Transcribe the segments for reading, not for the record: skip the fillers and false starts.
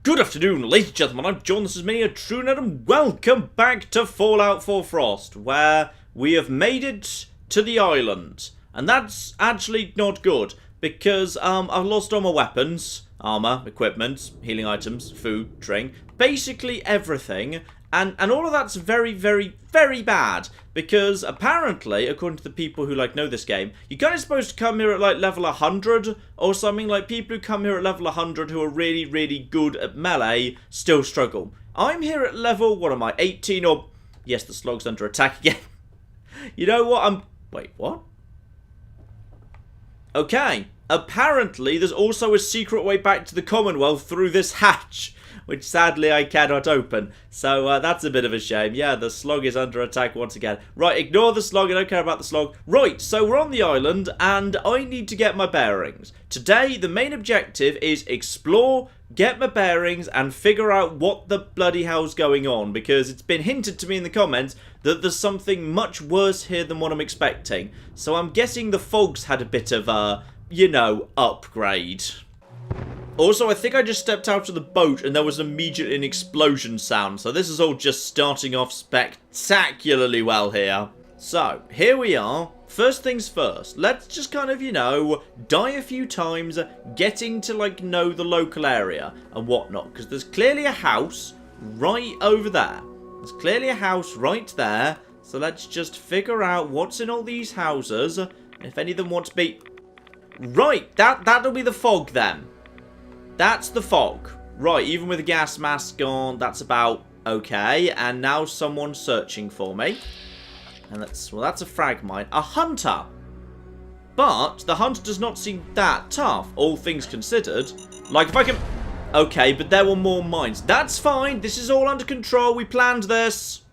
Good afternoon, ladies and gentlemen, I'm John, this is me, a TrueNet, and welcome back to Fallout 4 Frost, where we have made it to the island. And that's actually not good, because I've lost all my weapons, armor, equipment, healing items, food, drink, basically everything. And all of that's very, very, very bad, because apparently, according to the people who know this game, you're kind of supposed to come here at level 100 or something. Like, people who come here at level 100 who are really, really good at melee still struggle. I'm here at level, what am I, 18 or... Yes, the slog's under attack again. You know what, Wait, what? Okay, apparently there's also a secret way back to the Commonwealth through this hatch, which sadly I cannot open. So that's a bit of a shame. Yeah, the slog is under attack once again. Right, ignore the slog. I don't care about the slog. Right, so we're on the island, and I need to get my bearings. Today, the main objective is explore, get my bearings, and figure out what the bloody hell's going on, because it's been hinted to me in the comments that there's something much worse here than what I'm expecting. So I'm guessing the fog's had a bit of a, upgrade. Also, I think I just stepped out of the boat and there was immediately an explosion sound. So this is all just starting off spectacularly well here. So, here we are. First things first. Let's just kind of, die a few times, getting to, know the local area and whatnot. Because there's clearly a house right over there. There's clearly a house right there. So let's just figure out what's in all these houses. And if any of them want to be... Right, that'll be the fog then. That's the fog. Right, even with the gas mask on, that's about okay. And now someone's searching for me. And that's a frag mine. A hunter. But the hunter does not seem that tough, all things considered. Like, if I can... Okay, but there were more mines. That's fine. This is all under control. We planned this.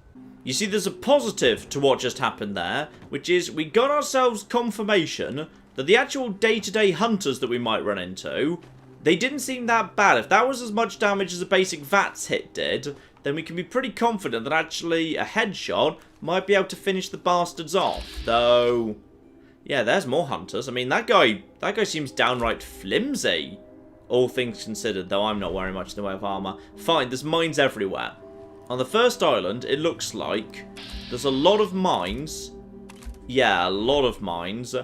You see, there's a positive to what just happened there, which is we got ourselves confirmation that the actual day-to-day hunters that we might run into... They didn't seem that bad. If that was as much damage as a basic VATS hit did, then we can be pretty confident that actually a headshot might be able to finish the bastards off. Though, yeah, there's more hunters. I mean, that guy seems downright flimsy, all things considered, though I'm not wearing much in the way of armor. Fine, there's mines everywhere. On the first island, it looks like there's a lot of mines. Yeah, a lot of mines.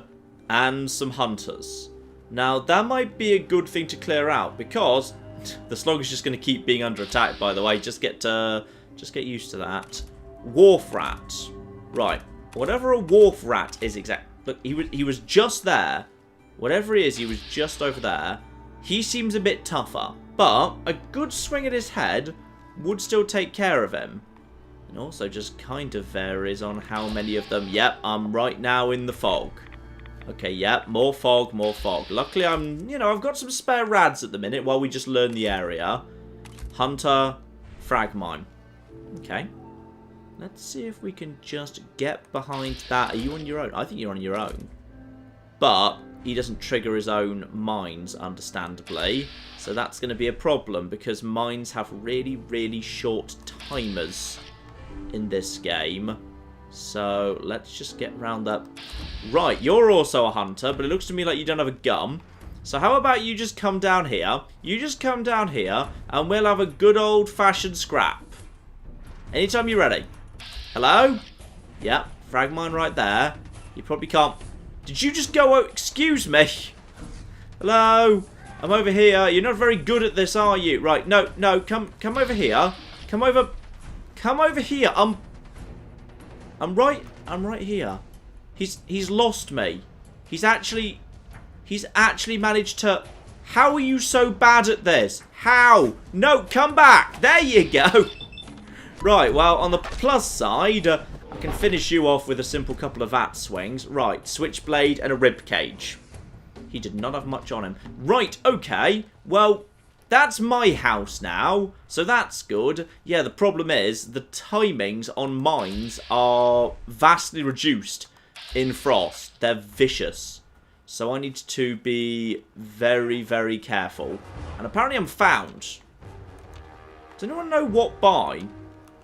And some hunters. Now, that might be a good thing to clear out, because the slog is just going to keep being under attack, by the way. Just get used to that. Wharf rat. Right. Whatever a wharf rat is exact. Look, he was just there. Whatever he is, he was just over there. He seems a bit tougher, but a good swing at his head would still take care of him. And also just kind of varies on how many of them. Yep, I'm right now in the fog. Okay, yeah, more fog, more fog. Luckily, I've got some spare rads at the minute while we just learn the area. Hunter, frag mine. Okay. Let's see if we can just get behind that. Are you on your own? I think you're on your own. But he doesn't trigger his own mines, understandably. So that's going to be a problem, because mines have really, really short timers in this game. So, let's just get round that. Right, you're also a hunter, but it looks to me like you don't have a gun. So how about you just come down here? You just come down here, and we'll have a good old-fashioned scrap. Anytime you're ready. Hello? Yep, frag mine right there. You probably can't... Did you just go... Excuse me. Hello? I'm over here. You're not very good at this, are you? Right, no, come over here. Come over here. I'm right here. He's lost me. He's actually managed to... How are you so bad at this? How? No, come back. There you go. Right, well, on the plus side, I can finish you off with a simple couple of VAT swings. Right, switchblade and a rib cage. He did not have much on him. Right, okay. Well, that's my house now, so that's good. Yeah, the problem is the timings on mines are vastly reduced in Frost. They're vicious. So I need to be very, very careful. And apparently I'm found. Does anyone know what by?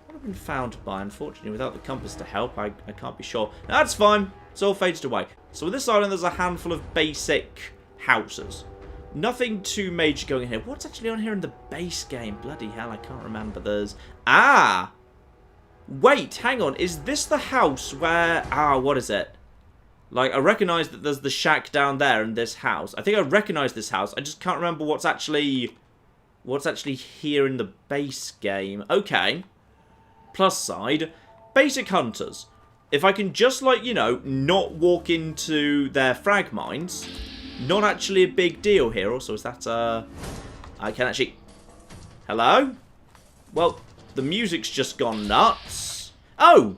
What have been found by? Unfortunately, without the compass to help, I can't be sure. That's fine. It's all faded away. So with this island, there's a handful of basic houses. Nothing too major going in here. What's actually on here in the base game? Bloody hell, I can't remember. There's... Ah! Wait, hang on. Is this the house where... Ah, what is it? Like, I recognise that there's the shack down there in this house. I think I recognise this house. I just can't remember what's actually here in the base game. Okay. Plus side. Basic hunters. If I can just, like, you know, not walk into their frag mines... Not actually a big deal here. Also, is that, I can actually... Hello? Well, the music's just gone nuts. Oh!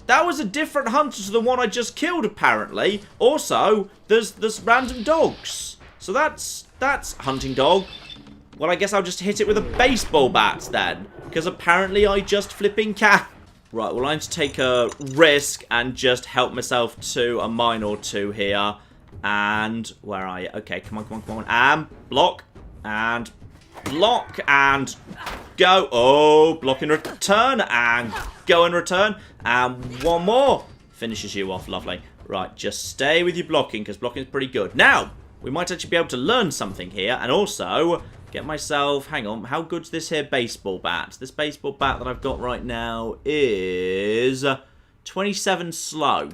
That was a different hunter to the one I just killed, apparently. Also, there's random dogs. So that's hunting dog. Well, I guess I'll just hit it with a baseball bat, then. Because apparently I just flipping can. Right, well, I need to take a risk and just help myself to a mine or two here. And where are you? Okay, come on, come on, come on. And block. And block. And go. Oh, block in return. And go in return. And one more. Finishes you off. Lovely. Right, just stay with your blocking, because blocking is pretty good. Now, we might actually be able to learn something here. And also, get myself... Hang on. How good's this here baseball bat? This baseball bat that I've got right now is 27 slow.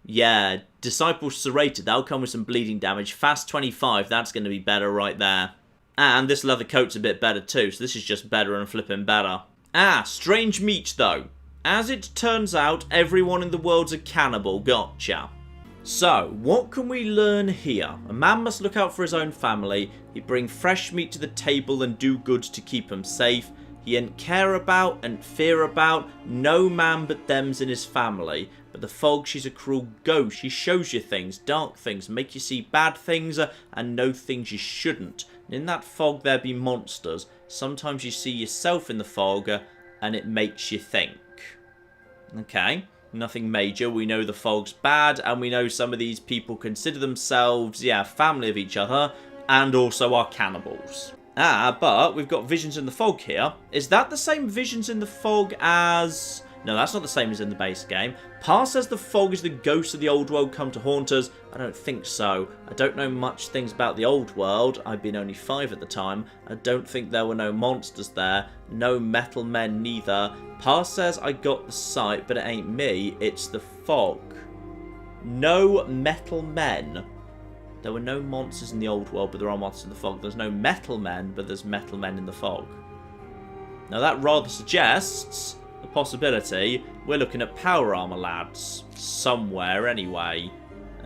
Yeah, Disciple Serrated, that'll come with some bleeding damage. Fast 25, that's going to be better right there. And this leather coat's a bit better too, so this is just better and flipping better. Ah, strange meat though. As it turns out, everyone in the world's a cannibal, gotcha. So, what can we learn here? A man must look out for his own family. He bring fresh meat to the table and do good to keep him safe. He ain't care about and fear about no man but them's in his family. But the fog, she's a cruel ghost. She shows you things, dark things, make you see bad things and know things you shouldn't. And in that fog there be monsters. Sometimes you see yourself in the fog and it makes you think. Okay, nothing major. We know the fog's bad and we know some of these people consider themselves, yeah, family of each other and also are cannibals. Ah, but we've got visions in the fog here. Is that the same visions in the fog as... No, that's not the same as in the base game. Pa says the fog is the ghosts of the old world come to haunt us. I don't think so. I don't know much things about the old world. I'd been only 5 at the time. I don't think there were no monsters there. No metal men neither. Pa says I got the sight, but it ain't me. It's the fog. No metal men. There were no monsters in the old world, but there are monsters in the fog. There's no metal men, but there's metal men in the fog. Now that rather suggests... the possibility we're looking at power armor, lads. Somewhere, anyway.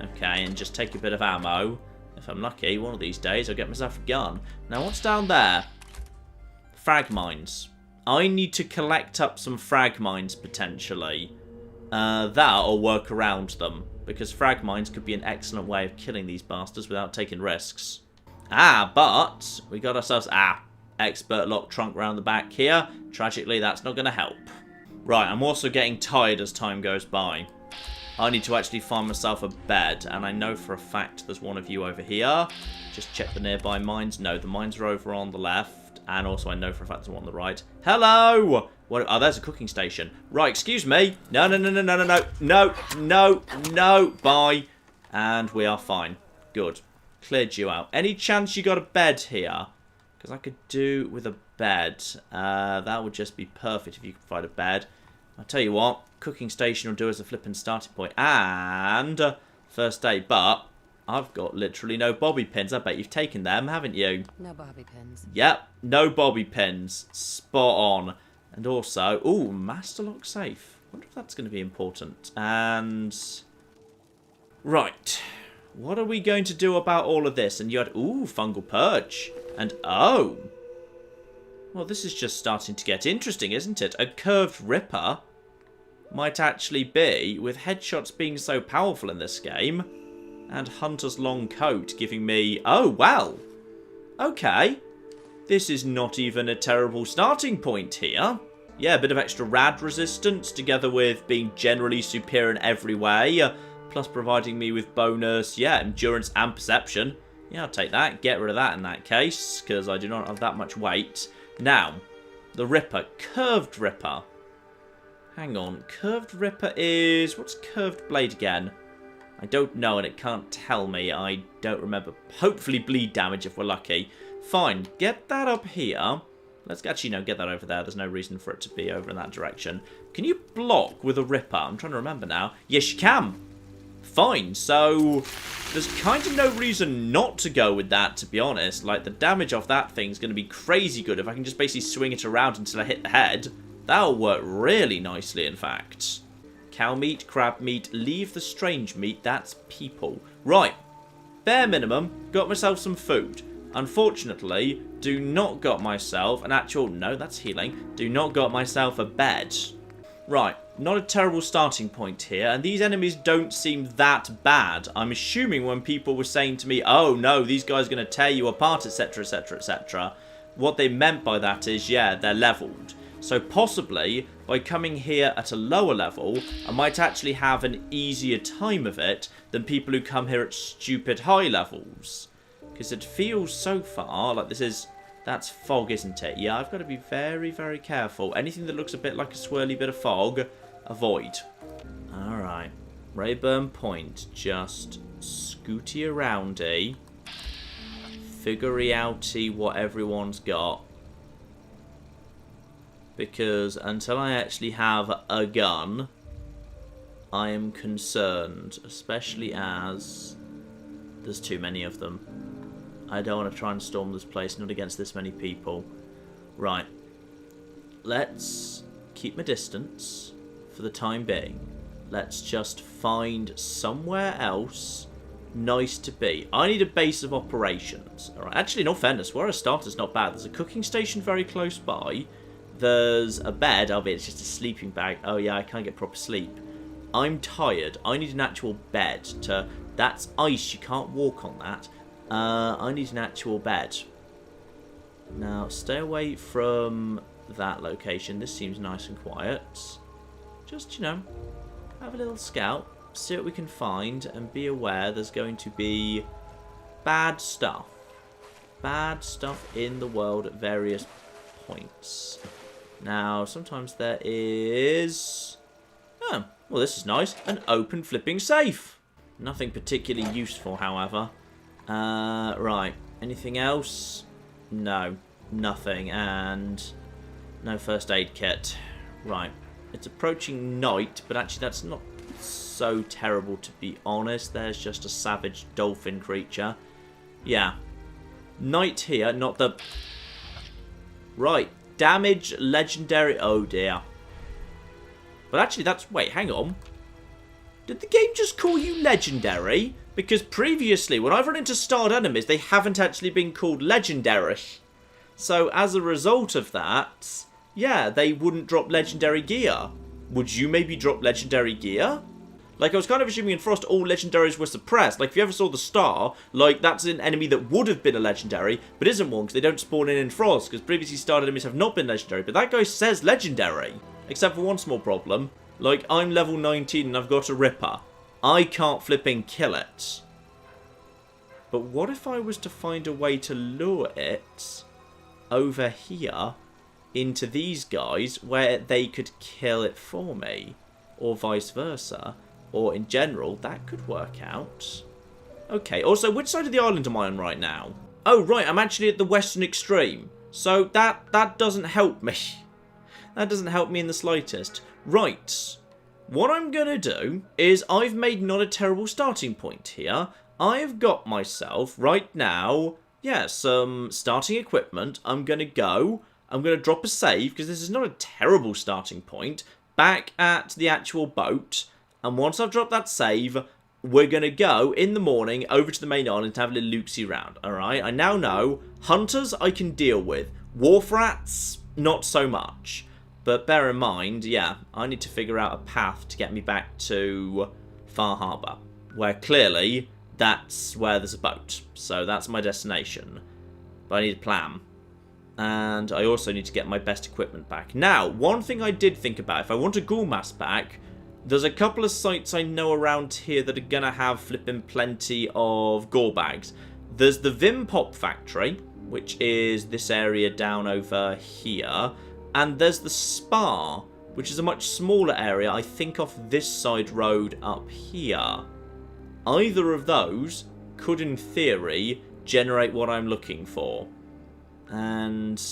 Okay, and just take a bit of ammo. If I'm lucky, one of these days I'll get myself a gun. Now, what's down there? Frag mines. I need to collect up some frag mines, potentially. That or work around them. Because frag mines could be an excellent way of killing these bastards without taking risks. Ah, but we got ourselves... Ah, expert lock trunk round the back here. Tragically, that's not going to help. Right, I'm also getting tired as time goes by. I need to actually find myself a bed, and I know for a fact there's one of you over here. Just check the nearby mines. No, the mines are over on the left, and also I know for a fact there's one on the right. Hello! What? Oh, there's a cooking station. Right, excuse me. No, no, no, no, no, no, no, no, no, no, bye. And we are fine. Good. Cleared you out. Any chance you got a bed here? Because I could do with a bed. That would just be perfect if you could find a bed. I'll tell you what, cooking station will do as a flipping starting point. And first aid, but I've got literally no bobby pins. I bet you've taken them, haven't you? No bobby pins. Yep, no bobby pins. Spot on. And also, ooh, master lock safe. Wonder if that's going to be important. And right, what are we going to do about all of this? And you had, ooh, fungal purge. And oh, well, this is just starting to get interesting, isn't it? A curved ripper might actually be, with headshots being so powerful in this game, and Hunter's long coat giving me... Oh, well. Okay. This is not even a terrible starting point here. Yeah, a bit of extra rad resistance, together with being generally superior in every way, plus providing me with bonus, yeah, endurance and perception. Yeah, I'll take that. Get rid of that in that case, because I do not have that much weight. Now, the Ripper. Curved Ripper. Hang on. Curved Ripper is... What's curved blade again? I don't know, and it can't tell me. I don't remember. Hopefully bleed damage if we're lucky. Fine, get that up here. Let's actually, no, get that over there. There's no reason for it to be over in that direction. Can you block with a ripper? I'm trying to remember now. Yes, you can. Fine, so there's kind of no reason not to go with that, to be honest. Like, the damage off that thing's going to be crazy good. If I can just basically swing it around until I hit the head, that'll work really nicely, in fact. Cow meat, crab meat, leave the strange meat, that's people. Right, bare minimum, got myself some food. Unfortunately, do not got myself an actual, no, that's healing, do not got myself a bed. Right, not a terrible starting point here, and these enemies don't seem that bad. I'm assuming when people were saying to me, oh no, these guys are going to tear you apart, etc, etc, etc, what they meant by that is, yeah, they're leveled. So possibly, by coming here at a lower level, I might actually have an easier time of it than people who come here at stupid high levels. Because it feels so far like this is... That's fog, isn't it? Yeah, I've got to be very, very careful. Anything that looks a bit like a swirly bit of fog, avoid. Alright. Rayburn Point. Just scooty aroundy. Figure outy what everyone's got. Because until I actually have a gun, I am concerned. Especially as there's too many of them. I don't want to try and storm this place, not against this many people. Right. Let's keep my distance for the time being. Let's just find somewhere else nice to be. I need a base of operations. Alright, actually, in all fairness, where I start is not bad. There's a cooking station very close by. There's a bed. Oh, it's just a sleeping bag. Oh, yeah, I can't get proper sleep. I'm tired. I need an actual bed to... That's ice. You can't walk on that. I need an actual bed. Now, stay away from that location. This seems nice and quiet. Just, you know, have a little scout. See what we can find. And be aware there's going to be bad stuff. Bad stuff in the world at various points. Now, sometimes there is... Oh, well, this is nice. An open flipping safe. Nothing particularly useful, however. Right. Anything else? No. Nothing. And no first aid kit. Right. It's approaching night, but actually that's not so terrible, to be honest. There's just a savage dolphin creature. Yeah. Night here, not the... Right. Damage legendary. Oh, dear. But actually that's... Wait, hang on. Did the game just call you legendary? Because previously, when I've run into starred enemies, they haven't actually been called legendary. So, as a result of that, yeah, they wouldn't drop legendary gear. Would you maybe drop legendary gear? Like, I was kind of assuming in Frost all legendaries were suppressed. Like, if you ever saw the star, like, that's an enemy that would have been a legendary, but isn't one because they don't spawn in Frost, because previously starred enemies have not been legendary. But that guy says legendary. Except for one small problem. Like, I'm level 19 and I've got a Ripper. I can't flipping kill it. But what if I was to find a way to lure it over here into these guys where they could kill it for me? Or vice versa. Or in general, that could work out. Okay, also, which side of the island am I on right now? Oh, right, I'm actually at the western extreme. So that doesn't help me. That doesn't help me in the slightest. Right. What I'm going to do is I've made not a terrible starting point here. I've got myself, right now, yeah, some starting equipment. I'm going to go. I'm going to drop a save, because this is not a terrible starting point, back at the actual boat. And once I've dropped that save, we're going to go in the morning over to the main island to have a little loopsy round. Alright, I now know hunters I can deal with. Wharf rats, not so much. But bear in mind, yeah, I need to figure out a path to get me back to Far Harbour, where clearly that's where there's a boat. So that's my destination. But I need a plan. And I also need to get my best equipment back. Now, one thing I did think about, if I want a ghoul mask back, there's a couple of sites I know around here that are going to have flipping plenty of ghoul bags. There's the Vim Pop factory, which is this area down over here. And there's the Spa, which is a much smaller area, I think off this side road up here. either of those could, in theory, generate what I'm looking for. And,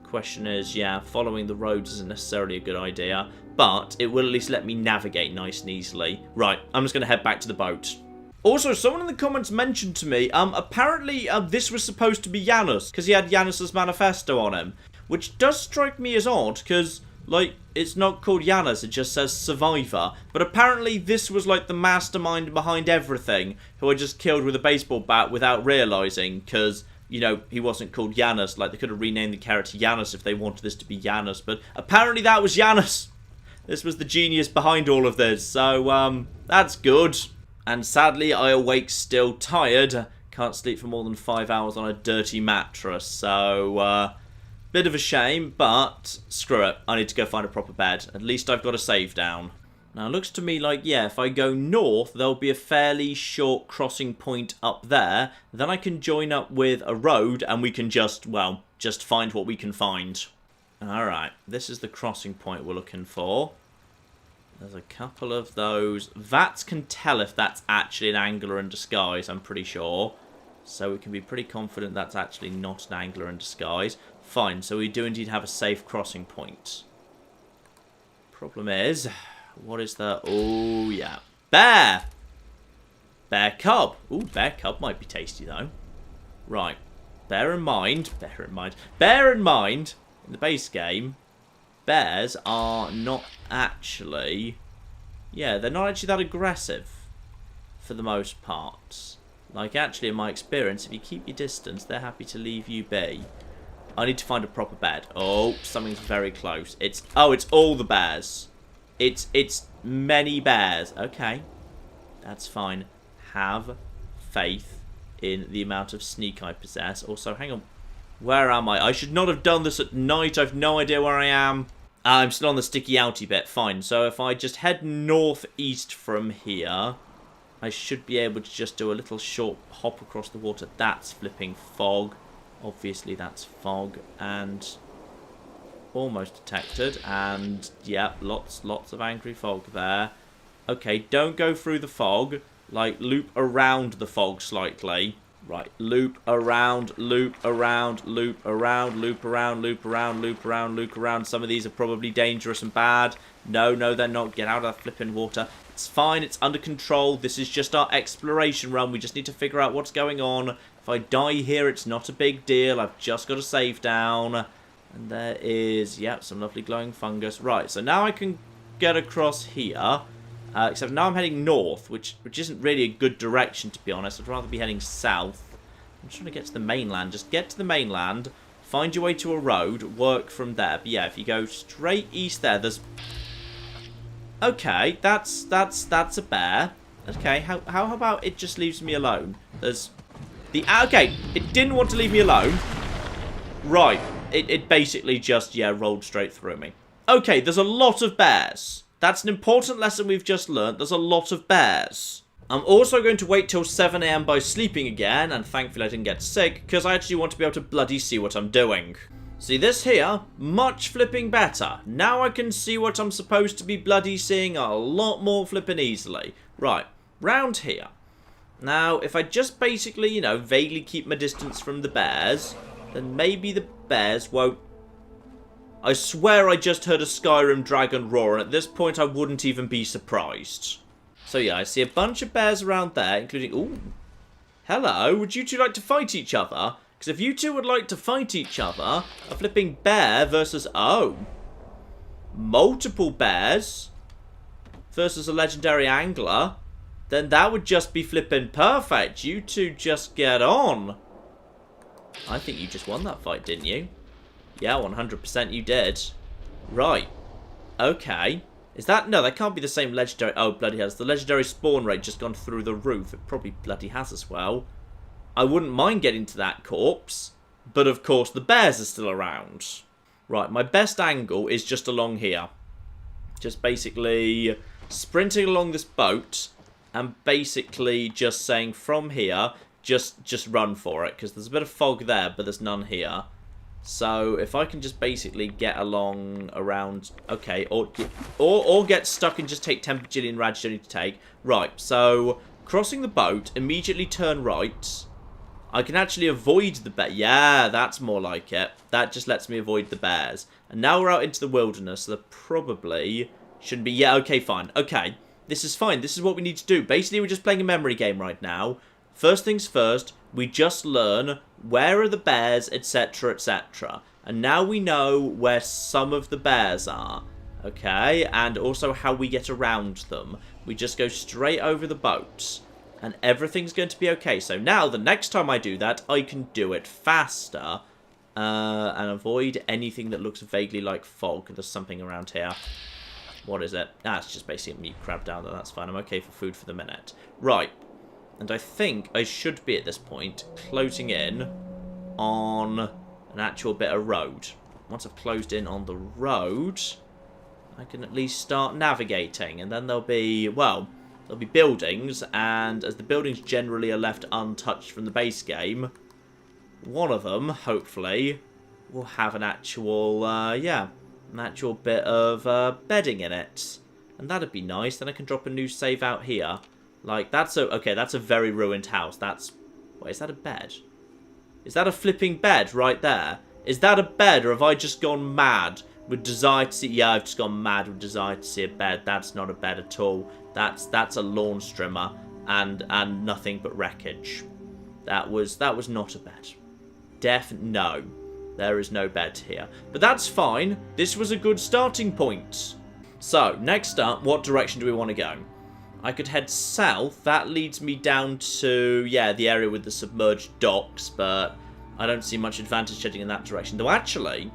question is, yeah, following the roads isn't necessarily a good idea, but it will at least let me navigate nice and easily. Right, I'm just going to head back to the boat. Also, someone in the comments mentioned to me, apparently this was supposed to be Janus, because he had Janus's manifesto on him, which does strike me as odd, because, like, it's not called Janus, it just says Survivor, but apparently this was, like, the mastermind behind everything, who I just killed with a baseball bat without realising, because, you know, he wasn't called Janus. Like, they could have renamed the character Janus if they wanted this to be Janus, but apparently that was Janus! This was the genius behind all of this, so, that's good. And sadly, I awake still tired. Can't sleep for more than 5 hours on a dirty mattress. So, bit of a shame, but screw it. I need to go find a proper bed. At least I've got a save down. Now, it looks to me like, yeah, if I go north, there'll be a fairly short crossing point up there. Then I can join up with a road, and we can just, well, just find what we can find. Alright, this is the crossing point we're looking for. There's a couple of those. Vats can tell if that's actually an angler in disguise, I'm pretty sure. So we can be pretty confident that's actually not an angler in disguise. Fine, so we do indeed have a safe crossing point. Problem is, what is the... Oh, yeah. Bear! Bear cub. Ooh, bear cub might be tasty, though. Right. Bear in mind, in the base game, bears are not actually... Yeah, they're not actually that aggressive, for the most part. Like, actually, in my experience, if you keep your distance, they're happy to leave you be. I need to find a proper bed. Oh, something's very close. It's all the bears. It's many bears. Okay, that's fine. Have faith in the amount of sneak I possess. Also, hang on. Where am I? I should not have done this at night. I've no idea where I am. I'm still on the sticky outy bit. Fine. So if I just head northeast from here, I should be able to just do a little short hop across the water. That's flipping fog. Obviously, that's fog. And almost detected. And, yeah, lots of angry fog there. Okay, don't go through the fog. Like, loop around the fog slightly. Right, loop around, loop around, loop around, loop around, loop around, loop around, loop around. Some of these are probably dangerous and bad. No, they're not. Get out of that flipping water. It's fine, it's under control. This is just our exploration run. We just need to figure out what's going on. If I die here, it's not a big deal. I've just got to save down. And there is, yep, some lovely glowing fungus. Right, so now I can get across here. Except now I'm heading north, which isn't really a good direction, to be honest. I'd rather be heading south. I'm trying to get to the mainland. Just get to the mainland, find your way to a road, work from there. But yeah, if you go straight east there, there's... Okay, that's a bear. Okay, how about it just leaves me alone? There's... Okay, it didn't want to leave me alone. Right, it basically just, yeah, rolled straight through me. Okay, there's a lot of bears. That's an important lesson we've just learned. There's a lot of bears. I'm also going to wait till 7 AM by sleeping again, and thankfully I didn't get sick, because I actually want to be able to bloody see what I'm doing. See this here? Much flipping better. Now I can see what I'm supposed to be bloody seeing a lot more flipping easily. Right, round here. Now, if I just basically, you know, vaguely keep my distance from the bears, then maybe the bears won't... I swear I just heard a Skyrim dragon roar, and at this point I wouldn't even be surprised. So yeah, I see a bunch of bears around there, including... Ooh. Hello, would you two like to fight each other? Because if you two would like to fight each other, a flipping bear versus... Oh. Multiple bears versus a legendary angler, then that would just be flipping perfect. You two just get on. I think you just won that fight, didn't you? Yeah, 100% you did. Right. Okay. Is that... No, that can't be the same legendary... Oh, bloody hell. Has the legendary spawn rate just gone through the roof? It probably bloody has as well. I wouldn't mind getting to that corpse. But, of course, the bears are still around. Right, my best angle is just along here. Just basically sprinting along this boat. And basically just saying from here, just run for it. Because there's a bit of fog there, but there's none here. So if I can just basically get along around... Okay, or get stuck and just take 10 bajillion rads you need to take. Right, so crossing the boat, immediately turn right. I can actually avoid the bear. Yeah, that's more like it. That just lets me avoid the bears. And now we're out into the wilderness, so there probably shouldn't be... Yeah, okay, fine. Okay, this is fine. This is what we need to do. Basically, we're just playing a memory game right now. First things first, we just learn where are the bears, etc., etc. And now we know where some of the bears are. Okay, and also how we get around them. We just go straight over the boat. And everything's going to be okay. So now, the next time I do that, I can do it faster. And avoid anything that looks vaguely like fog. There's something around here. What is it? Ah, it's just basically a mute crab down there. That's fine. I'm okay for food for the minute. Right. And I think I should be, at this point, closing in on an actual bit of road. Once I've closed in on the road, I can at least start navigating. And then there'll be, well... There'll be buildings, and as the buildings generally are left untouched from the base game, one of them, hopefully, will have an actual, an actual bit of bedding in it. And that'd be nice. Then I can drop a new save out here. Like, that's a, okay, that's a very ruined house. That's, wait, is that a bed? Is that a flipping bed right there? Is that a bed, or have I just gone mad with desire to see... Yeah, I've just gone mad with desire to see a bed. That's not a bed at all. That's a lawn strimmer and nothing but wreckage. That was not a bed. No. There is no bed here. But that's fine. This was a good starting point. So, next up, what direction do we want to go? I could head south. That leads me down to, yeah, the area with the submerged docks, but I don't see much advantage heading in that direction. Though actually,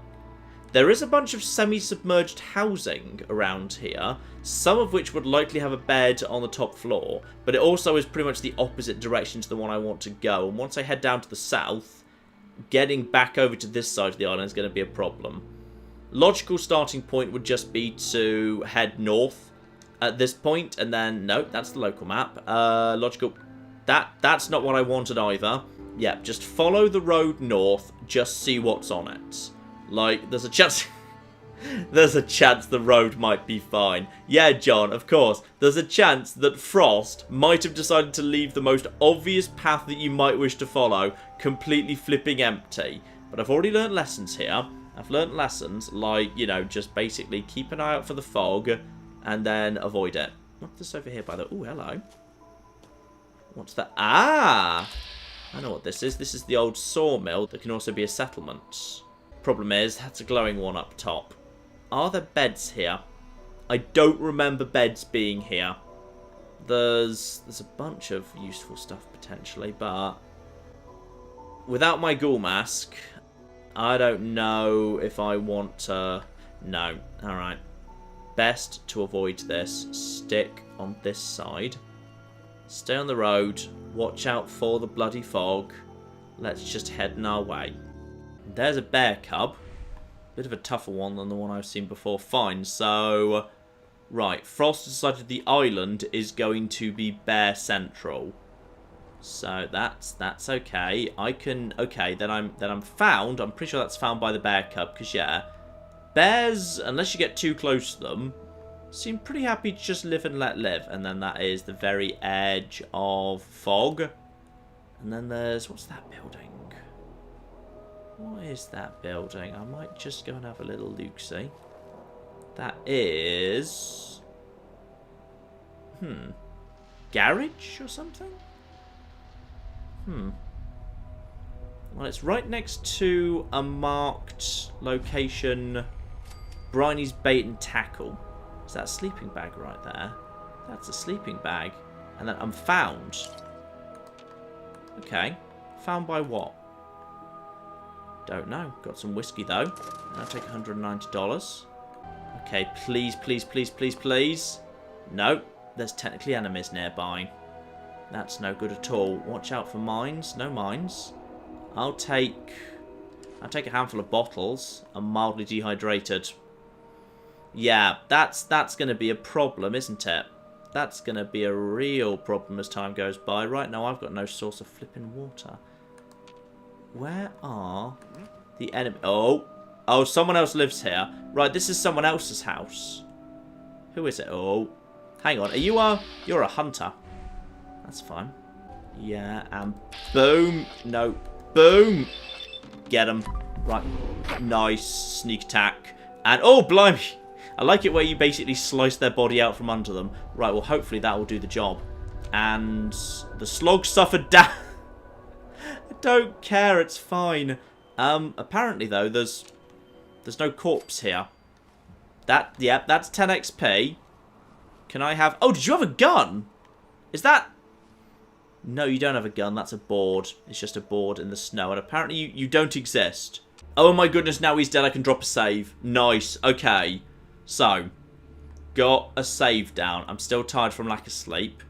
there is a bunch of semi-submerged housing around here, some of which would likely have a bed on the top floor, but it also is pretty much the opposite direction to the one I want to go. And once I head down to the south, getting back over to this side of the island is going to be a problem. Logical starting point would just be to head north at this point, and then, no, that's the local map. Logical, that's not what I wanted either. Yeah, just follow the road north, just see what's on it. Like, there's a chance... there's a chance the road might be fine. Yeah, John, of course. There's a chance that Frost might have decided to leave the most obvious path that you might wish to follow completely flipping empty. But I've already learnt lessons here. I've learnt lessons like, you know, just basically keep an eye out for the fog and then avoid it. What's this over here, by the way? Ooh, hello. What's that? Ah! I know what this is. This is the old sawmill that can also be a settlement. Problem is, that's a glowing one up top. Are there beds here? I don't remember beds being here. There's a bunch of useful stuff potentially, but without my ghoul mask, I don't know if I want to... No. Alright. Best to avoid this. Stick on this side. Stay on the road. Watch out for the bloody fog. Let's just head in our way. There's a bear cub. Bit of a tougher one than the one I've seen before. Fine, so... Right, Frost decided the island is going to be bear central. So that's okay. I can... Okay, then I'm found. I'm pretty sure that's found by the bear cub, because, yeah, bears, unless you get too close to them, seem pretty happy to just live and let live. And then that is the very edge of fog. And then there's... What's that building? What is that building? I might just go and have a little look-see. That is... Garage or something? Well, it's right next to a marked location. Briney's Bait and Tackle. Is that a sleeping bag right there? That's a sleeping bag. And then I'm found. Okay. Found by what? Don't know. Got some whiskey, though. And I'll take $190. Okay, please, please, please, please, please. No, there's technically enemies nearby. That's no good at all. Watch out for mines. No mines. I'll take a handful of bottles. I'm mildly dehydrated. Yeah, that's going to be a problem, isn't it? That's going to be a real problem as time goes by. Right now, I've got no source of flipping water. Where are The enemy... Oh. Oh, someone else lives here. Right, this is someone else's house. Who is it? Oh. Hang on. Are you a... You're a hunter. That's fine. Yeah, and boom. No. Boom. Get him. Right. Nice. Sneak attack. And... Oh, blimey. I like it where you basically slice their body out from under them. Right, well, hopefully that will do the job. And the slog suffered I don't care, it's fine. Apparently, though, there's no corpse here. Yep, that's 10 XP. Can I have... Oh, did you have a gun? Is that... No, you don't have a gun. That's a board. It's just a board in the snow. And apparently you don't exist. Oh, my goodness, now he's dead. I can drop a save. Nice. Okay. So, got a save down. I'm still tired from lack of sleep.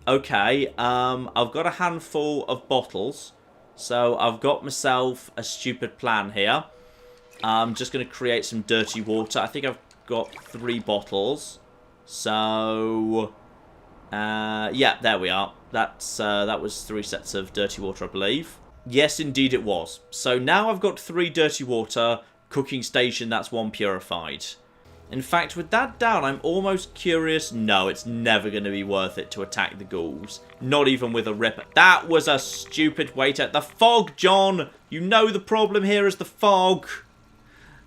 Okay, I've got a handful of bottles. So, I've got myself a stupid plan here. I'm just going to create some dirty water. I think I've got 3 bottles. So, yeah, there we are. That was 3 sets of dirty water, I believe. Yes, indeed it was. So, now I've got 3 dirty water, cooking station, that's 1 purified. In fact, with that down, I'm almost curious. No, it's never going to be worth it to attack the ghouls. Not even with a ripper. That was a stupid way to... The fog, John! You know the problem here is the fog.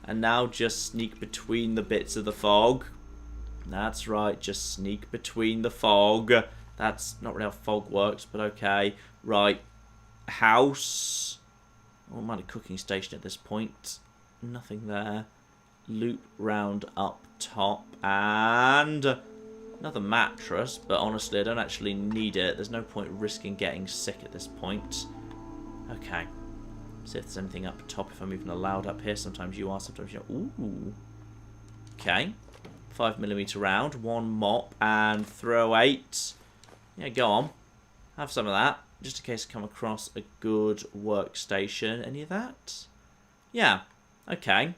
And now just sneak between the bits of the fog. That's right, just sneak between the fog. That's not really how fog works, but okay. Right. House. Oh, I'm at a cooking station at this point. Nothing there. Loop round up top, and another mattress, but honestly I don't actually need it. There's no point risking getting sick at this point. Okay, see if there's anything up top, if I'm even allowed up here. Sometimes you are, sometimes you're... Ooh. Okay, 5mm round, 1 mop, and throw 8. Yeah, go on, have some of that, just in case I come across a good workstation. Any of that? Yeah, okay.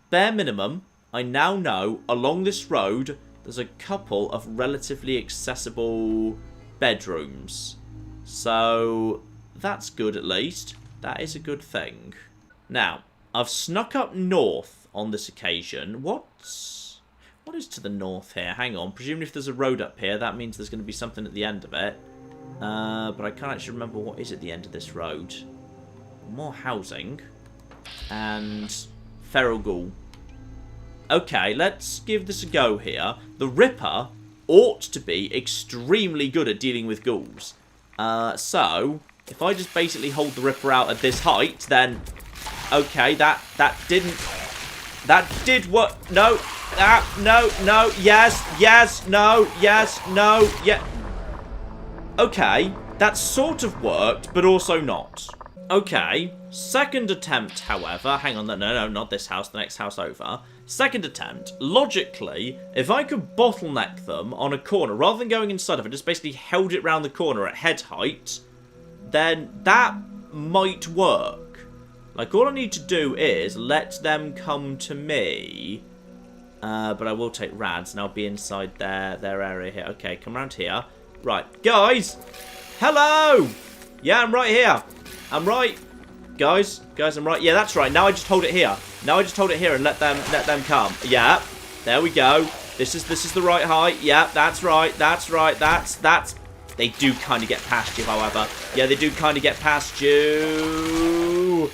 Bare minimum, I now know along this road there's a couple of relatively accessible bedrooms. So that's good at least. That is a good thing. Now, I've snuck up north on this occasion. What is to the north here? Hang on. Presumably if there's a road up here, that means there's going to be something at the end of it. But I can't actually remember what is at the end of this road. More housing. And feral ghoul. Okay, let's give this a go here. The Ripper ought to be extremely good at dealing with ghouls. So, if I just basically hold the Ripper out at this height, then... Okay, that didn't... That did what... No. No. Yes. No. Yeah. Okay, that sort of worked, but also not. Okay, second attempt, however... Hang on, no, not this house, the next house over... Second attempt, logically, if I could bottleneck them on a corner, rather than going inside of it, just basically held it round the corner at head height, then that might work. Like, all I need to do is let them come to me, but I will take rads, and I'll be inside their area here. Okay, come around here. Right, guys! Hello! Yeah, I'm right here. I'm right. Guys, I'm right. Yeah, that's right. Now I just hold it here. And let them come. Yeah, there we go. This is the right height. Yeah, that's right. That's. They do kind of get past you, however. Yeah, they do kind of get past you.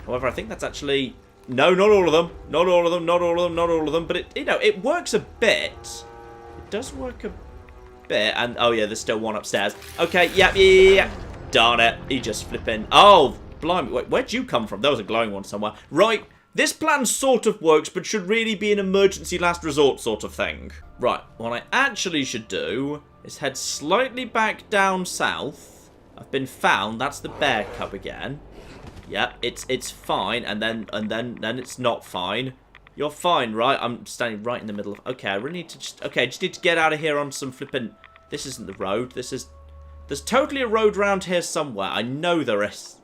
However, I think that's actually... No, not all of them. Not all of them. But it works a bit. It does work a bit. And, oh yeah, there's still one upstairs. Okay, yeah. Darn it. He just flipping... Oh, blimey. Wait, where'd you come from? There was a glowing one somewhere. Right. This plan sort of works, but should really be an emergency last resort sort of thing. Right. What I actually should do is head slightly back down south. I've been found. That's the bear cub again. Yeah, it's fine, and then it's not fine. You're fine, right? I'm standing right in the middle of... Okay, I really need to just... Okay, I just need to get out of here on some flipping... This isn't the road. This is... There's totally a road around here somewhere. I know there is.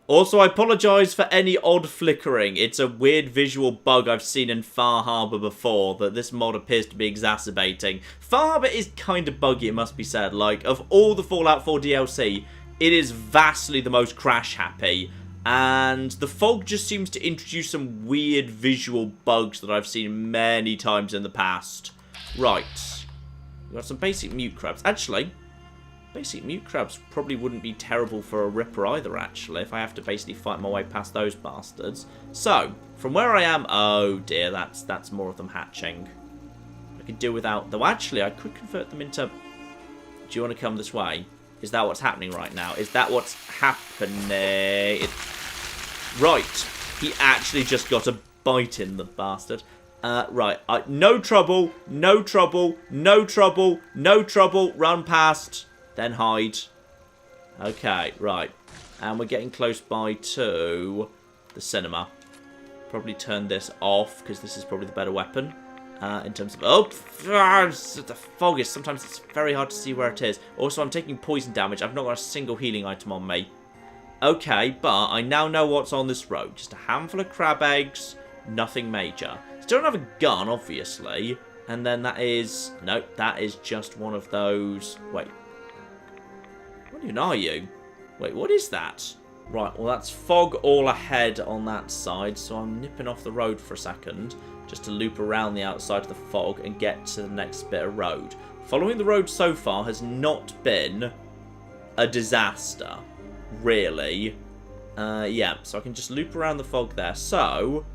Also, I apologise for any odd flickering. It's a weird visual bug I've seen in Far Harbor before that this mod appears to be exacerbating. Far Harbor is kind of buggy, it must be said. Like, of all the Fallout 4 DLC, it is vastly the most crash happy. And the fog just seems to introduce some weird visual bugs that I've seen many times in the past. Right. We've got some basic mute crabs. Actually, basic mute crabs probably wouldn't be terrible for a ripper either, actually, if I have to basically fight my way past those bastards. So, from where I am... Oh, dear, that's more of them hatching. I could do without... Though, actually, I could convert them into... Do you want to come this way? Is that what's happening right now? Is that what's happening? Right. He actually just got a bite in, the bastard. Right. No trouble. No trouble. No trouble. No trouble. Run past. Then hide. Okay, right. And we're getting close by to the cinema. Probably turn this off, because this is probably the better weapon. In terms of... Oh! The fog is... Sometimes it's very hard to see where it is. Also, I'm taking poison damage. I've not got a single healing item on me. Okay, but I now know what's on this road. Just a handful of crab eggs. Nothing major. Still don't have a gun, obviously. And then that is... Nope, that is just one of those... Wait. What even are you? Wait, what is that? Right, well, that's fog all ahead on that side. So I'm nipping off the road for a second. Just to loop around the outside of the fog and get to the next bit of road. Following the road so far has not been a disaster, really. Yeah, so I can just loop around the fog there. So,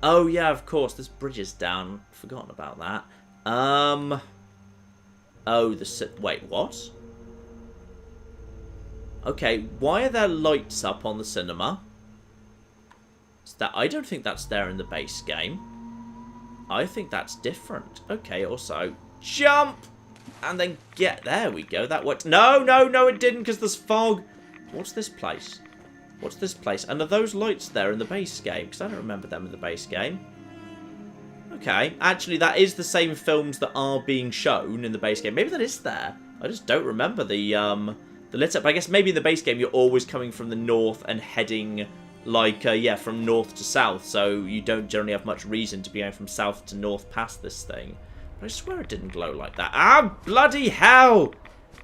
oh yeah, of course, this bridge is down. Forgotten about that. Oh, wait, what? Okay, why are there lights up on the cinema? I don't think that's there in the base game. I think that's different. Okay, also, jump! And then get... There we go, that worked. No, no, no, it didn't, because there's fog. What's this place? What's this place? And are those lights there in the base game? Because I don't remember them in the base game. Okay, actually, that is the same films that are being shown in the base game. Maybe that is there. I just don't remember the lit up. I guess maybe in the base game, you're always coming from the north and heading... Like, yeah, from north to south, so you don't generally have much reason to be going from south to north past this thing. But I swear it didn't glow like that. Ah, bloody hell!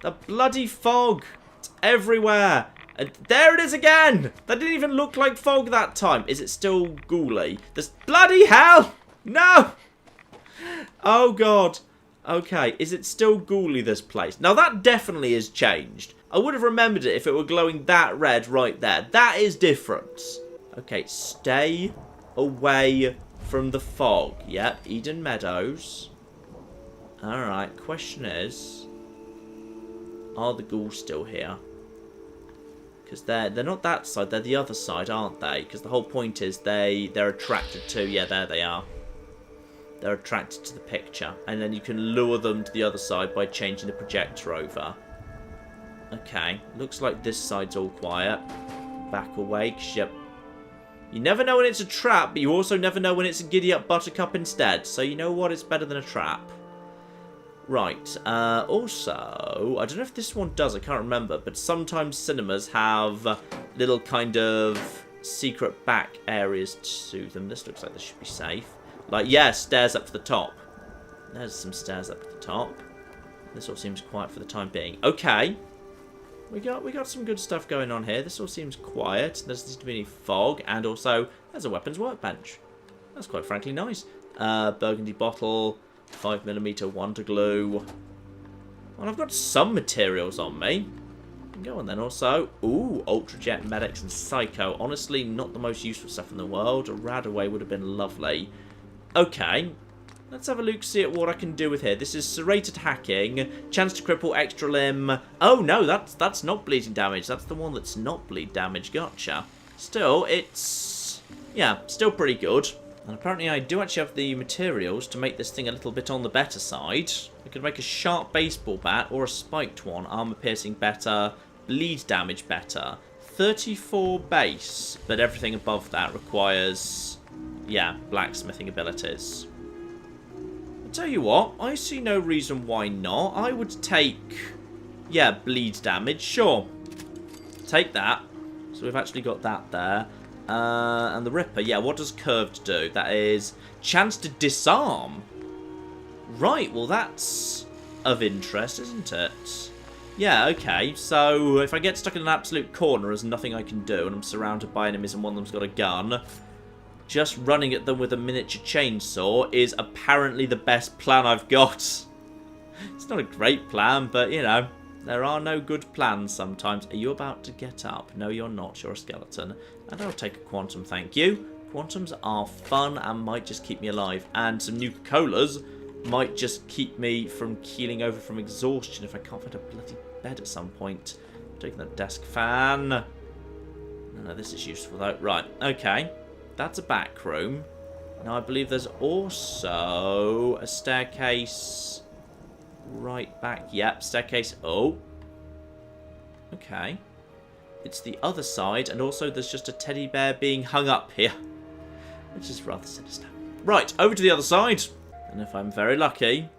The bloody fog! It's everywhere! And there it is again! That didn't even look like fog that time. Is it still ghouly? This bloody hell! No! Oh, God. Okay, is it still ghouly, this place? Now, that definitely has changed. I would have remembered it if it were glowing that red right there. That is different. Okay, stay away from the fog. Yep, Eden Meadows. Alright, question is... Are the ghouls still here? Because they're not that side, they're the other side, aren't they? Because the whole point is they're attracted to... Yeah, there they are. They're attracted to the picture. And then you can lure them to the other side by changing the projector over. Okay, looks like this side's all quiet. Back away, because you never know when it's a trap, but you also never know when it's a giddy-up buttercup instead. So you know what? It's better than a trap. Right, also, I don't know if this one does, I can't remember, but sometimes cinemas have little kind of secret back areas to them. This looks like this should be safe. Like, yeah, stairs up to the top. There's some stairs up at the top. This all seems quiet for the time being. Okay. We got some good stuff going on here. This all seems quiet. There doesn't seem to be any fog. And also, there's a weapons workbench. That's quite frankly nice. Burgundy bottle. 5mm wonder glue. Well, I've got some materials on me. Go on then. Also, ooh, Ultrajet, Medics, and Psycho. Honestly, not the most useful stuff in the world. A Radaway would have been lovely. Okay. Let's have a look, see at what I can do with here. This is serrated hacking. Chance to cripple, extra limb. Oh, no, that's not bleeding damage. That's the one that's not bleed damage. Gotcha. Still, it's... Yeah, still pretty good. And apparently I do actually have the materials to make this thing a little bit on the better side. I could make a sharp baseball bat or a spiked one. Armor piercing better. Bleed damage better. 34 base. But everything above that requires... Yeah, blacksmithing abilities. Tell you what, I see no reason why not. I would take, yeah, bleed damage, sure. Take that. So we've actually got that there. And the Ripper, yeah, what does curved do? That is chance to disarm. Right, well that's of interest, isn't it? Yeah, okay. So if I get stuck in an absolute corner, there's nothing I can do, and I'm surrounded by enemies and one of them's got a gun, just running at them with a miniature chainsaw is apparently the best plan I've got. It's not a great plan, but, you know, there are no good plans sometimes. Are you about to get up? No, you're not. You're a skeleton. And I'll take a quantum, thank you. Quantums are fun and might just keep me alive. And some Nuka-Colas might just keep me from keeling over from exhaustion if I can't find a bloody bed at some point. I'm taking the desk fan. No, this is useful though. Right, okay. That's a back room. Now I believe there's also a staircase right back. Yep, staircase. Oh. Okay. It's the other side, and also there's just a teddy bear being hung up here, which is rather sinister. Right, over to the other side. And if I'm very lucky,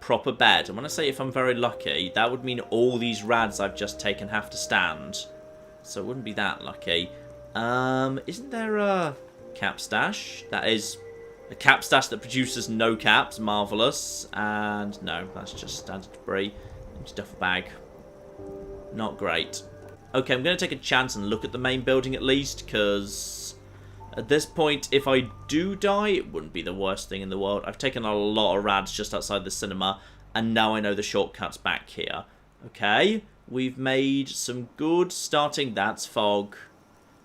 proper bed. And when I say if I'm very lucky, that would mean all these rads I've just taken have to stand. So it wouldn't be that lucky. Isn't there a cap stash? That is a cap stash that produces no caps. Marvellous. And no, that's just standard debris. Empty duffel bag. Not great. Okay, I'm going to take a chance and look at the main building at least, because at this point, if I do die, it wouldn't be the worst thing in the world. I've taken a lot of rads just outside the cinema, and now I know the shortcuts back here. Okay, we've made some good starting. That's fog.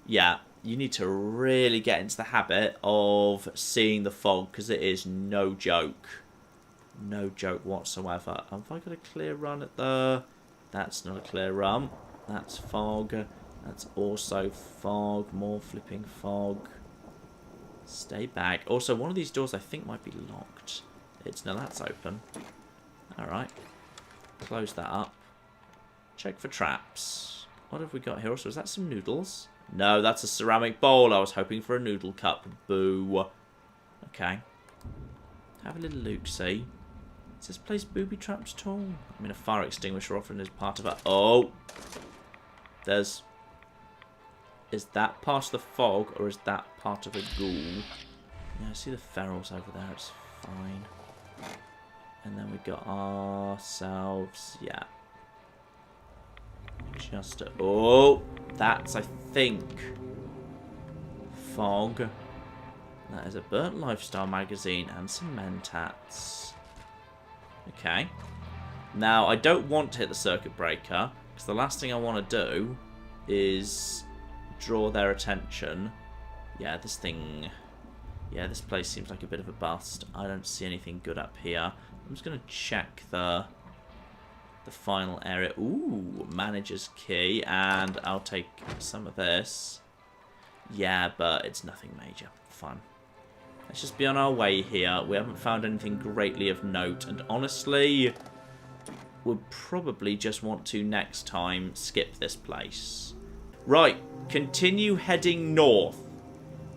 Yeah, you need to really get into the habit of seeing the fog, because it is no joke. No joke whatsoever. Have I got a clear run at the... That's not a clear run. That's fog. That's also fog. More flipping fog. Stay back. Also, one of these doors I think might be locked. No, that's open. Alright. Close that up. Check for traps. What have we got here? Also, is that some noodles? No, that's a ceramic bowl. I was hoping for a noodle cup. Boo. Okay. Have a little look-see. Is this place booby-trapped at all? I mean, a fire extinguisher often is part of it. Oh! There's... Is that part of the fog, or is that part of a ghoul? Yeah, I see the ferals over there. It's fine. And then we got ourselves... Yeah. Just a... Oh! That's, I think... Fog. That is a Burnt Lifestyle magazine and some Mentats. Okay. Now, I don't want to hit the circuit breaker, because the last thing I want to do is draw their attention. Yeah, this thing... Yeah, this place seems like a bit of a bust. I don't see anything good up here. I'm just going to check the final area. Ooh, manager's key, and I'll take some of this. Yeah, but it's nothing major. Fun. Let's just be on our way here. We haven't found anything greatly of note, and honestly, we'll probably just want to next time skip this place. Right, continue heading north.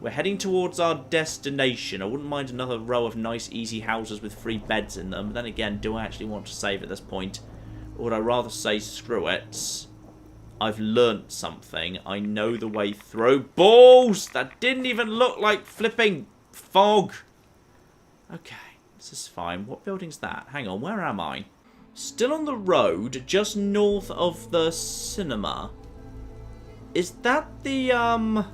We're heading towards our destination. I wouldn't mind another row of nice, easy houses with free beds in them. But then again, do I actually want to save at this point? Or would I rather say, screw it. I've learnt something. I know the way through. Balls! That didn't even look like flipping fog. Okay, this is fine. What building's that? Hang on, where am I? Still on the road, just north of the cinema. Is that the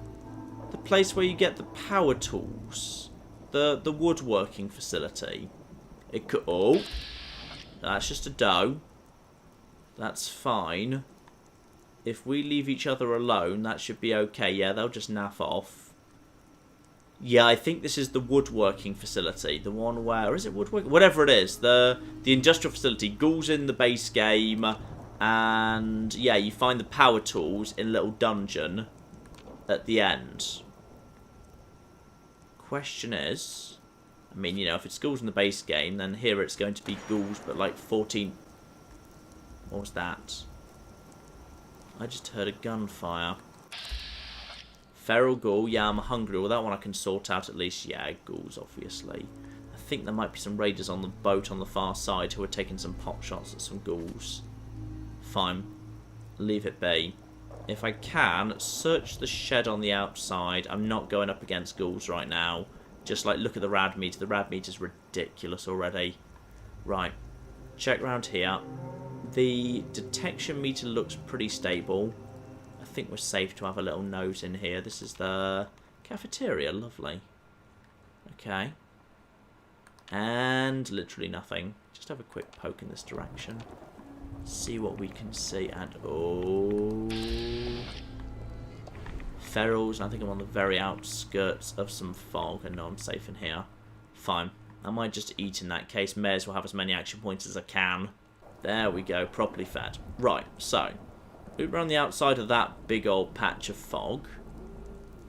place where you get the power tools? The woodworking facility? It could... Oh, that's just a doe. That's fine. If we leave each other alone, that should be okay. Yeah, they'll just naff off. Yeah, I think this is the woodworking facility. The one where... Is it woodworking? Whatever it is. The industrial facility. Ghouls in the base game. And, yeah, you find the power tools in a little dungeon at the end. Question is... I mean, you know, if it's ghouls in the base game, then here it's going to be ghouls, but like 14... What was that? I just heard a gunfire. Feral ghoul, yeah, I'm hungry. Well, that one I can sort out at least. Yeah, ghouls, obviously. I think there might be some raiders on the boat on the far side who are taking some pot shots at some ghouls. Fine. Leave it be. If I can, search the shed on the outside. I'm not going up against ghouls right now. Just, like, look at the rad meter. The rad meter's ridiculous already. Right. Check round here. The detection meter looks pretty stable. I think we're safe to have a little nose in here. This is the cafeteria. Lovely. Okay. And literally nothing. Just have a quick poke in this direction. See what we can see. And oh, ferals. I think I'm on the very outskirts of some fog. And no, I'm safe in here. Fine. I might just eat in that case. May as well have as many action points as I can. There we go. Properly fed. Right. So, loop around the outside of that big old patch of fog.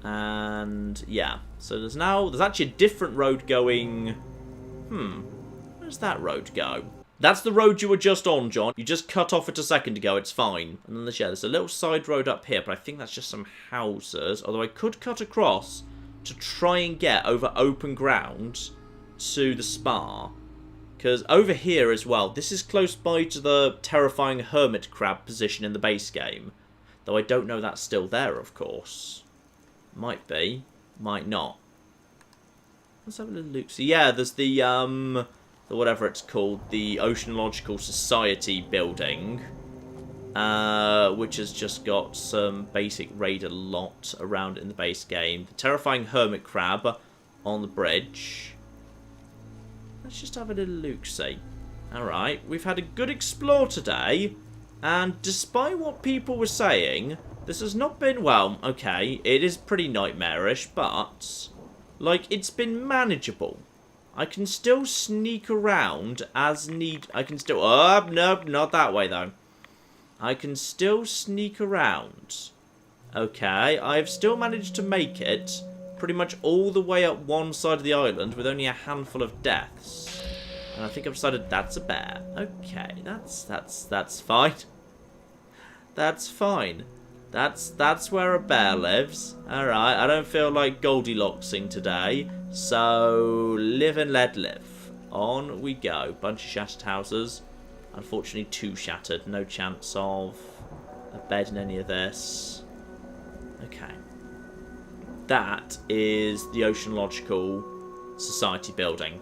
And yeah. So there's actually a different road going. Where's that road go? That's the road you were just on, John. You just cut off it a second ago. It's fine. And then there's a little side road up here, but I think that's just some houses. Although I could cut across to try and get over open ground to the spa. Because over here as well, this is close by to the terrifying hermit crab position in the base game. Though I don't know that's still there, of course. Might be. Might not. Let's have a little look. So yeah, there's the whatever it's called, the Oceanological Society building, which has just got some basic raider lot around in the base game. The terrifying hermit crab on the bridge. Let's just have a little look-see. Alright, we've had a good explore today, and despite what people were saying, this has not been, well, okay, it is pretty nightmarish, but like, it's been manageable. I can still sneak around as need. I can still. Oh, no, not that way, though. I can still sneak around. Okay, I've still managed to make it pretty much all the way up one side of the island with only a handful of deaths. And I think I've decided that's a bear. Okay, that's fine. That's fine. That's where a bear lives. Alright, I don't feel like Goldilocksing today. So, live and let live. On we go. Bunch of shattered houses. Unfortunately, 2 shattered. No chance of a bed in any of this. Okay. That is the Oceanological Society building.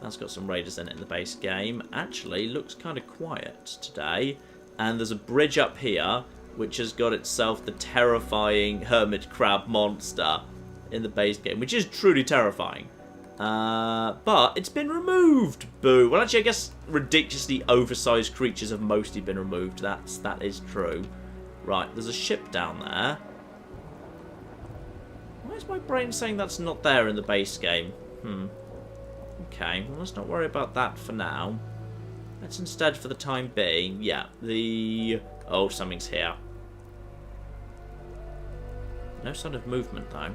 That's got some raiders in it in the base game. Actually, looks kind of quiet today. And there's a bridge up here, which has got itself the terrifying hermit crab monster in the base game, which is truly terrifying. But it's been removed. Boo. Well, actually, I guess ridiculously oversized creatures have mostly been removed. That is true. Right, there's a ship down there. Why is my brain saying that's not there in the base game? Okay, well, let's not worry about that for now. Let's instead, for the time being, yeah, oh, something's here. No sign of movement, though.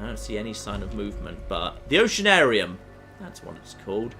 I don't see any sign of movement, but the Oceanarium. That's what it's called.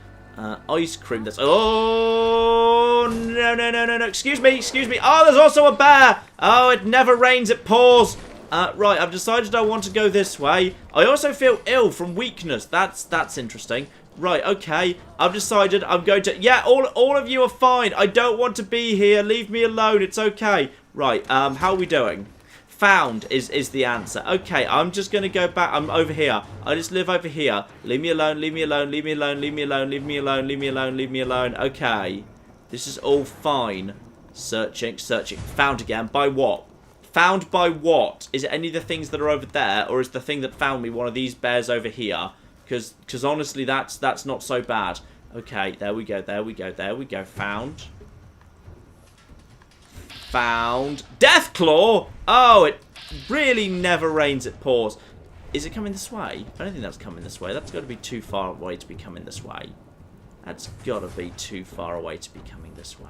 Ice cream. That's. Oh, no. Excuse me. Oh, there's also a bear. Oh, it never rains, it pours. Right, I've decided I want to go this way. I also feel ill from weakness. That's interesting. Right, okay. I've decided I'm going to. Yeah, all of you are fine. I don't want to be here. Leave me alone. It's okay. Right, how are we doing? Found is the answer. Okay, I'm just going to go back. I'm over here. I just live over here. Leave me alone, leave me alone, leave me alone, leave me alone, leave me alone, leave me alone, leave me alone. Okay. This is all fine. Searching. Found again. By what? Found by what? Is it any of the things that are over there, or is the thing that found me one of these bears over here? Because honestly, that's not so bad. Okay, there we go. Found. Deathclaw! Oh, it really never rains, it pours. Is it coming this way? I don't think that's coming this way. That's got to be too far away to be coming this way. That's got to be too far away to be coming this way.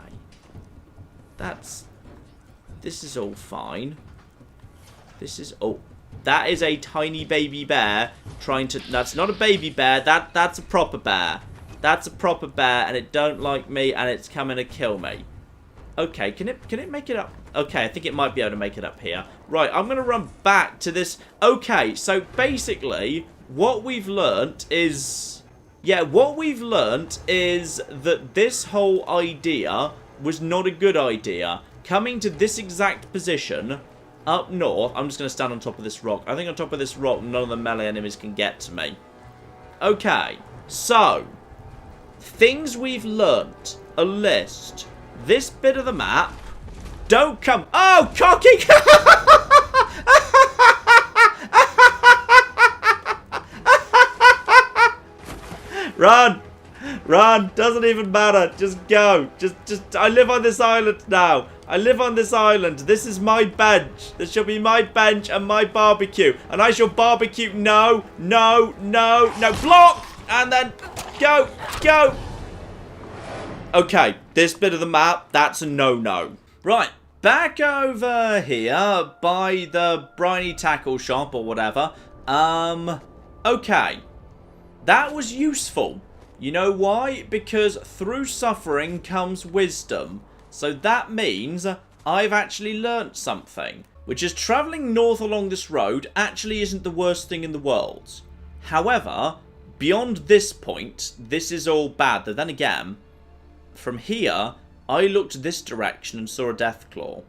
This is all fine. Oh, that is a tiny baby bear trying to. That's not a baby bear. That's a proper bear. That's a proper bear, and it don't like me, and it's coming to kill me. Okay, can it make it up? Okay, I think it might be able to make it up here. Right, I'm gonna run back to this. Okay, so basically, what we've learnt is, that this whole idea was not a good idea. Coming to this exact position up north, I'm just gonna stand on top of this rock. I think on top of this rock, none of the melee enemies can get to me. Okay, so things we've learnt. A list. this bit of the map, don't come... Oh, cocking! Run! Run! Doesn't even matter. Just go. Just, I live on this island now. I live on this island. This is my bench. This shall be my bench and my barbecue. And I shall barbecue. No, no, no, no. Block! And then go, go. Okay, this bit of the map, that's a no-no. Right, back over here by the Briney tackle shop or whatever. Okay. That was useful. You know why? Because through suffering comes wisdom. So that means I've actually learnt something. Which is travelling north along this road actually isn't the worst thing in the world. However, beyond this point, this is all bad. Though then again, from here, I looked this direction and saw a Deathclaw.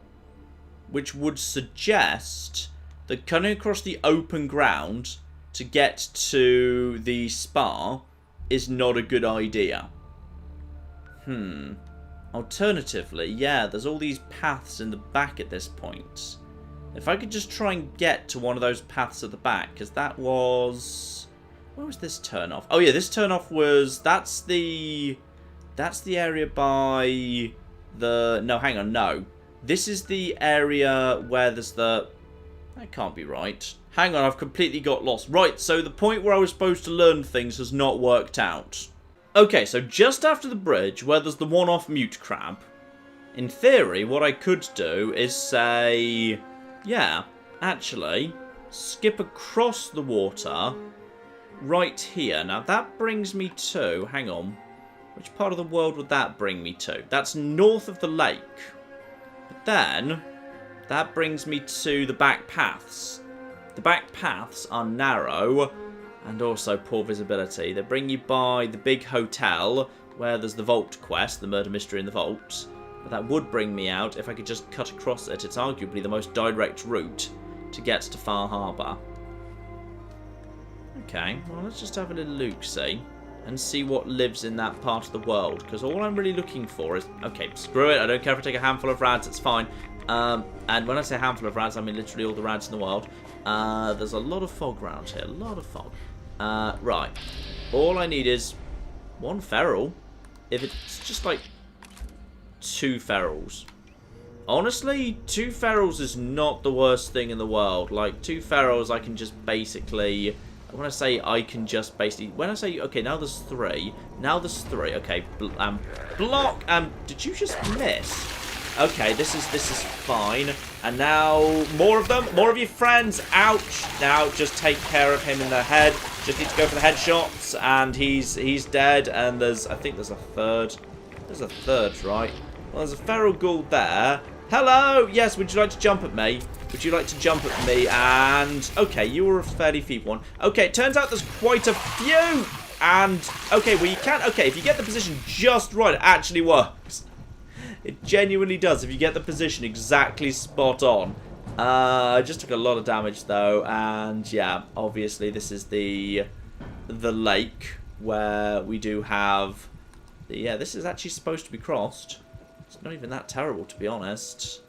Which would suggest that cutting across the open ground to get to the spa is not a good idea. Alternatively, yeah, there's all these paths in the back at this point. If I could just try and get to one of those paths at the back, because that was... Where was this turn-off? Oh yeah, this turn-off was... That's the area by the... No, hang on, no. This is the area where there's the... That can't be right. Hang on, I've completely got lost. Right, so the point where I was supposed to learn things has not worked out. Okay, so just after the bridge, where there's the one-off mute crab, in theory, what I could do is say, yeah, actually, skip across the water right here. Now, that brings me to, hang on, which part of the world would that bring me to? That's north of the lake. But then, that brings me to the back paths. The back paths are narrow and also poor visibility. They bring you by the big hotel where there's the vault quest, the murder mystery in the vault. But that would bring me out if I could just cut across it. It's arguably the most direct route to get to Far Harbour. Okay, well let's just have a little look-see and see what lives in that part of the world. Because all I'm really looking for is... Okay, screw it. I don't care if I take a handful of rads. It's fine. And when I say handful of rads, I mean literally all the rads in the world. There's a lot of fog around here. A lot of fog. Right. All I need is one feral. If it's just like 2 ferals. Honestly, 2 ferals is not the worst thing in the world. Like, 2 ferals I can just basically... When I say I can just basically... When I say... Okay, now there's 3. Now there's 3. Okay, block. Did you just miss? Okay, this is fine. And now, more of them. More of your friends. Ouch. Now, just take care of him in the head. Just need to go for the headshots. And he's dead. And there's... I think there's a third. There's a third, right? Well, there's a feral ghoul there. Hello! Yes, would you like to jump at me? Would you like to jump at me? And... Okay, you were a fairly feeble one. Okay, it turns out there's quite a few! And... Okay, well, you can't... Okay, if you get the position just right, it actually works. It genuinely does, if you get the position exactly spot on. I just took a lot of damage, though. And, yeah, obviously, this is the lake where we do have... Yeah, this is actually supposed to be crossed. It's not even that terrible, to be honest.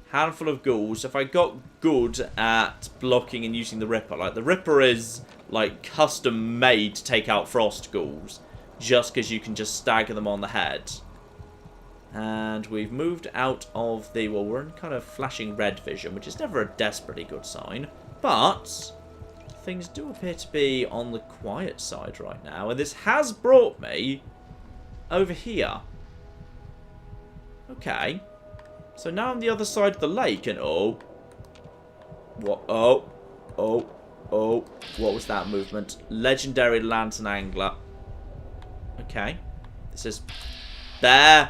Handful of ghouls. If I got good at blocking and using the Ripper, like the Ripper is like custom made to take out frost ghouls, just because you can just stagger them on the head. And we've moved out of the, well, we're in kind of flashing red vision, which is never a desperately good sign, but things do appear to be on the quiet side right now, and this has brought me over here. Okay. So now I'm the other side of the lake, and oh. What? Oh. What was that movement? Legendary Lantern Angler. Okay. This is... There.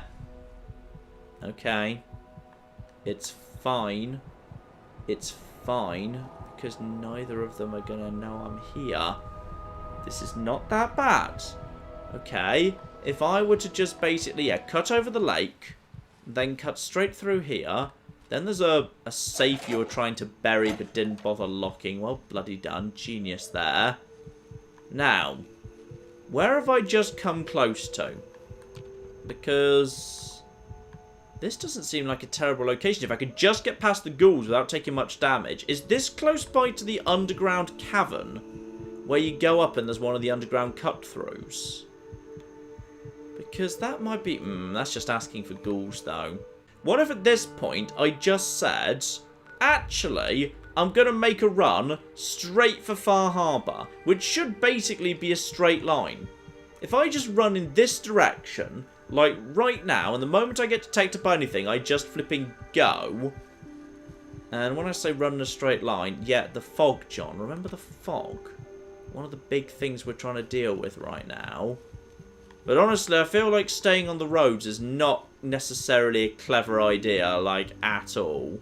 Okay. It's fine. It's fine. Because neither of them are going to know I'm here. This is not that bad. Okay. If I were to just basically, yeah, cut over the lake... Then cut straight through here. Then there's a safe you were trying to bury but didn't bother locking. Well, bloody done. Genius there. Now, where have I just come close to? Because This doesn't seem like a terrible location. If I could just get past the ghouls without taking much damage. Is this close by to the underground cavern? Where you go up and there's one of the underground cut-throughs? Because that might be... that's just asking for ghouls, though. What if at this point I just said... Actually, I'm going to make a run straight for Far Harbour. Which should basically be a straight line. If I just run in this direction... Like, right now, and the moment I get detected by anything, I just flipping go. And when I say run in a straight line, yeah, the fog, John. Remember the fog? One of the big things we're trying to deal with right now. But honestly, I feel like staying on the roads is not necessarily a clever idea, like, at all.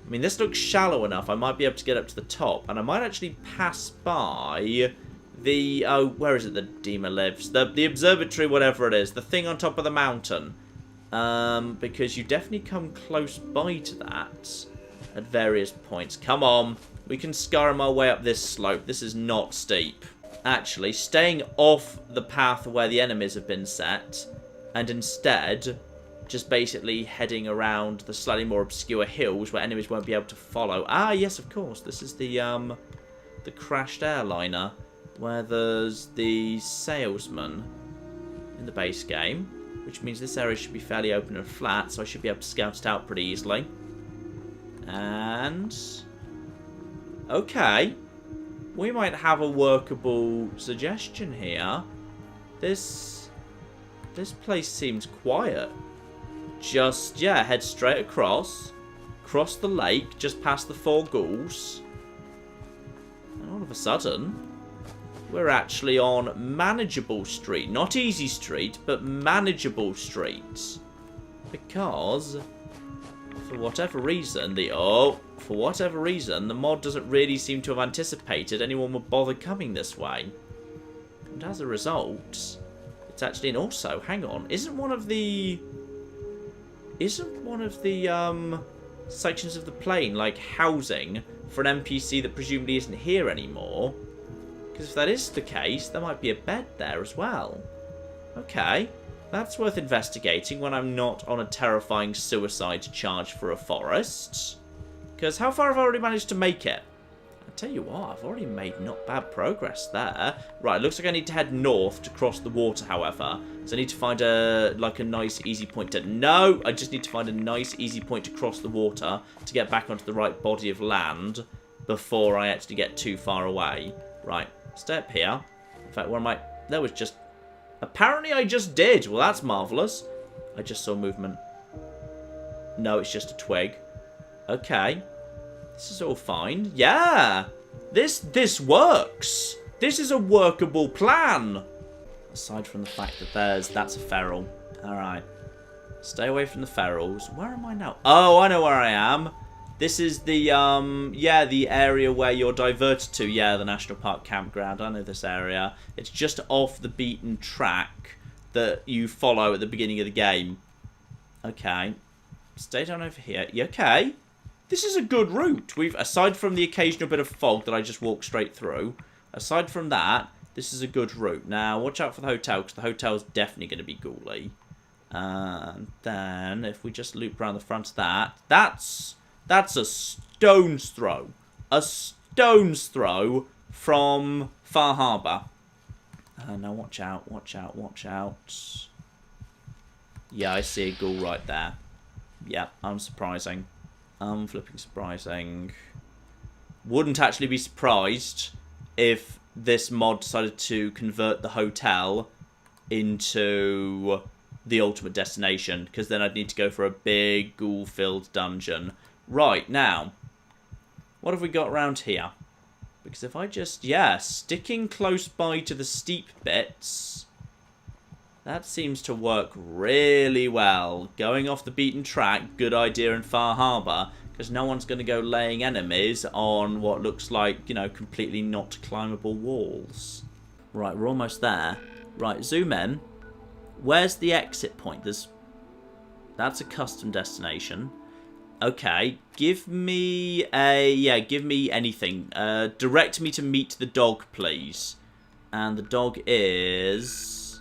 I mean, this looks shallow enough. I might be able to get up to the top, and I might actually pass by... the, oh, where is it the Dima lives? The observatory, whatever it is. The thing on top of the mountain. Because you definitely come close by to that at various points. Come on. We can scarm our way up this slope. This is not steep. Actually, staying off the path where the enemies have been set. And instead, just basically heading around the slightly more obscure hills where enemies won't be able to follow. Ah, yes, of course. This is the crashed airliner. Where there's the salesman in the base game. Which means this area should be fairly open and flat. So I should be able to scout it out pretty easily. And... okay. We might have a workable suggestion here. This place seems quiet. Just, yeah, head straight across. Cross the lake, just past the 4 ghouls. And all of a sudden... we're actually on manageable street. Not easy street, but manageable street. Because, for whatever reason, the mod doesn't really seem to have anticipated anyone would bother coming this way. And as a result, it's actually... and also, hang on, isn't one of the sections of the plane, like, housing for an NPC that presumably isn't here anymore? Because if that is the case, there might be a bed there as well. Okay, that's worth investigating when I'm not on a terrifying suicide charge for a forest. Because how far have I already managed to make it? I tell you what, I've already made not bad progress there. Right, looks like I need to head north to cross the water, however. So I need to find a nice easy point to... no, I just need to find a nice easy point to cross the water to get back onto the right body of land before I actually get too far away. Right. Stay up here. In fact, where am I? There was just... apparently I just did. Well, that's marvellous. I just saw movement. No, it's just a twig. Okay. This is all fine. Yeah! This works! This is a workable plan! Aside from the fact that that's a feral. Alright. Stay away from the ferals. Where am I now? Oh, I know where I am. This is the, yeah, the area where you're diverted to. Yeah, the National Park Campground. I know this area. It's just off the beaten track that you follow at the beginning of the game. Okay. Stay down over here. You okay? This is a good route. Aside from the occasional bit of fog that I just walked straight through, aside from that, this is a good route. Now, watch out for the hotel, because the hotel's definitely going to be ghouly. And then, if we just loop around the front of that, that's a stone's throw. A stone's throw from Far Harbour. Now watch out, watch out, watch out. Yeah, I see a ghoul right there. Yeah, unsurprising. Flipping surprising. Wouldn't actually be surprised if this mod decided to convert the hotel into the ultimate destination, because then I'd need to go for a big ghoul-filled dungeon. Right, now, what have we got around here? Because if I just, yeah, sticking close by to the steep bits, that seems to work really well. Going off the beaten track, good idea in Far Harbour, because no one's going to go laying enemies on what looks like, you know, completely not climbable walls. Right, we're almost there. Right, zoom in. Where's the exit point? That's a custom destination. Okay, give me anything. Direct me to meet the dog, please. And the dog is...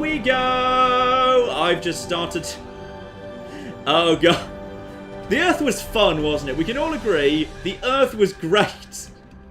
we go. I've just started. Oh, God. The Earth was fun, wasn't it? We can all agree the Earth was great.